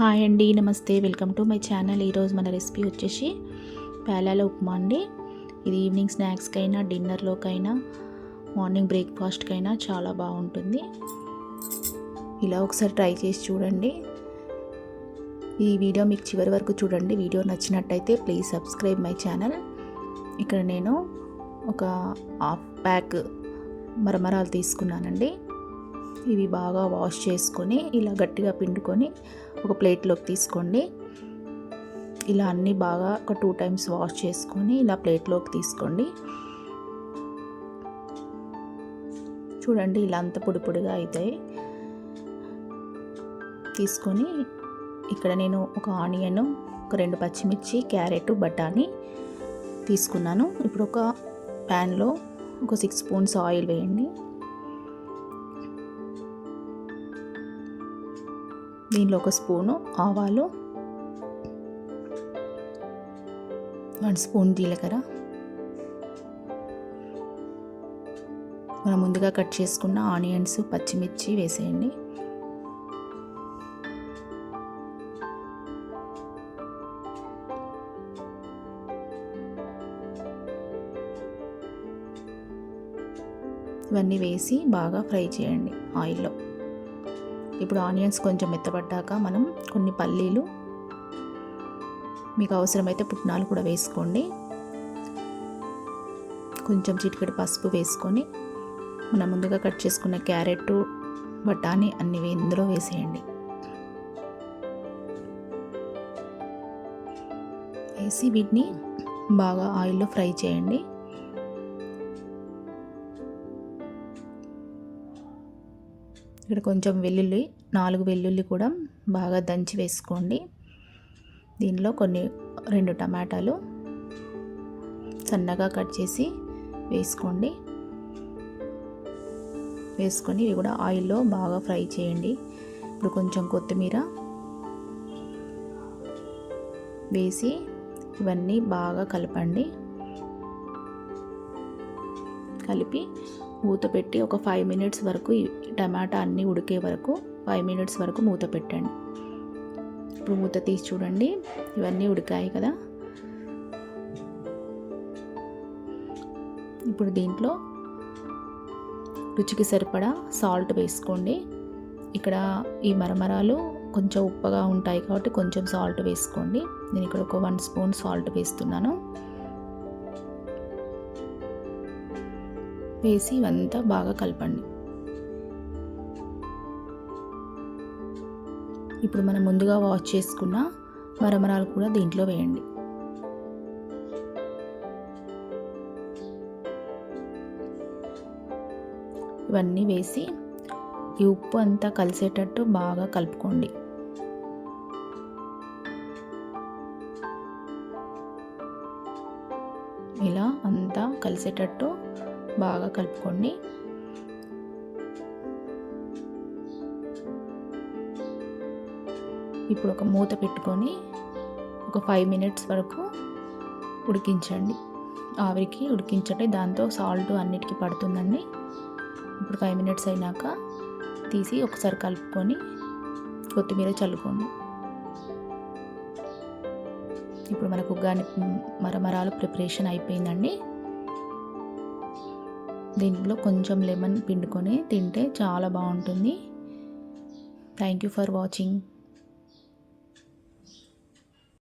Hi అండి, నమస్తే, welcome to my channel. ఈరోజు మన రెసిపీ వచ్చేసి పేలాల ఉప్మా అండి. ఇది ఈవినింగ్ స్నాక్స్కైనా, డిన్నర్లోకైనా, మార్నింగ్ బ్రేక్ఫాస్ట్కైనా చాలా బాగుంటుంది. ఇలా ఒకసారి ట్రై చేసి చూడండి. ఈ వీడియో మీకు చివరి వరకు చూడండి. వీడియో నచ్చినట్టయితే ప్లీజ్ సబ్స్క్రైబ్ మై ఛానల్. ఇక్కడ నేను ఒక హాఫ్ ప్యాక్ మరమరాలు తీసుకున్నానండి. ఇవి బాగా వాష్ చేసుకొని ఇలా గట్టిగా పిండుకొని ఒక ప్లేట్లోకి తీసుకోండి. ఇలా అన్నీ బాగా ఒక 2 times వాష్ చేసుకొని ఇలా ప్లేట్లోకి తీసుకోండి. చూడండి, ఇలా అంత పొడి పొడిగా అవుతాయి. తీసుకొని ఇక్కడ నేను ఒక ఆనియన్, ఒక 2 పచ్చిమిర్చి, క్యారెట్, బఠానీ తీసుకున్నాను. ఇప్పుడు ఒక ప్యాన్లో ఒక 6 spoons ఆయిల్ వేయండి. దీనిలో 1 స్పూను ఆవాలు, 1 స్పూన్ జీలకర్ర, మనం ముందుగా కట్ చేసుకున్న ఆనియన్స్, పచ్చిమిర్చి వేసేయండి. ఇవన్నీ వేసి బాగా ఫ్రై చేయండి ఆయిల్లో. ఇప్పుడు ఆనియన్స్ కొంచెం మెత్తబడ్డాక మనం కొన్ని పల్లీలు, మీకు అవసరమైతే పుట్నాలు కూడా వేసుకోండి. కొంచెం చిటికెడు పసుపు వేసుకొని మనం ముందుగా కట్ చేసుకున్న క్యారెట్, బఠానీ అన్ని ఇందులో వేసేయండి. వేసి వీటిని బాగా ఆయిల్లో ఫ్రై చేయండి. ఇక్కడ కొంచెం 4 వెల్లుల్లి కూడా బాగా దంచి వేసుకోండి. దీనిలో 2 టమాటాలు సన్నగా కట్ చేసి వేసుకోండి. వేసుకొని ఇవి కూడా ఆయిల్లో బాగా ఫ్రై చేయండి. ఇప్పుడు కొంచెం కొత్తిమీర వేసి ఇవన్నీ బాగా కలపండి. కలిపి మూత పెట్టి ఒక 5 minutes వరకు టమాటా అన్నీ ఉడికే వరకు 5 minutes వరకు మూత పెట్టండి. ఇప్పుడు మూత తీసి చూడండి, ఇవన్నీ ఉడికాయి కదా. ఇప్పుడు దీంట్లో రుచికి సరిపడా సాల్ట్ వేసుకోండి. ఇక్కడ ఈ మరమరాలు కొంచెం ఉప్పగా ఉంటాయి కాబట్టి కొంచెం సాల్ట్ వేసుకోండి. నేను ఇక్కడ ఒక 1 స్పూన్ సాల్ట్ వేస్తున్నాను. వేసి ఇవంతా బాగా కలపండి. ఇప్పుడు మనం ముందుగా వాష్ చేసుకున్న మరమరాలు కూడా దీంట్లో వేయండి. ఇవన్నీ వేసి ఈ ఉప్పు అంతా కలిసేటట్టు బాగా కలుపుకోండి. ఇలా అంతా కలిసేటట్టు బాగా కలుపుకోండి. ఇప్పుడు ఒక మూత పెట్టుకొని ఒక 5 minutes వరకు ఉడికించండి. ఆవిరికి ఉడికించండి, దాంతో సాల్ట్ అన్నిటికీ పడుతుందండి. ఇప్పుడు 5 minutes అయినాక తీసి ఒకసారి కలుపుకొని కొత్తిమీర చల్లుకోండి. ఇప్పుడు మనకు ఉగ్గాని మరమరాలు ప్రిపరేషన్ అయిపోయిందండి. దీంట్లో కొంచెం లెమన్ పిండుకొని తింటే చాలా బాగుంటుంది. Thank you for watching.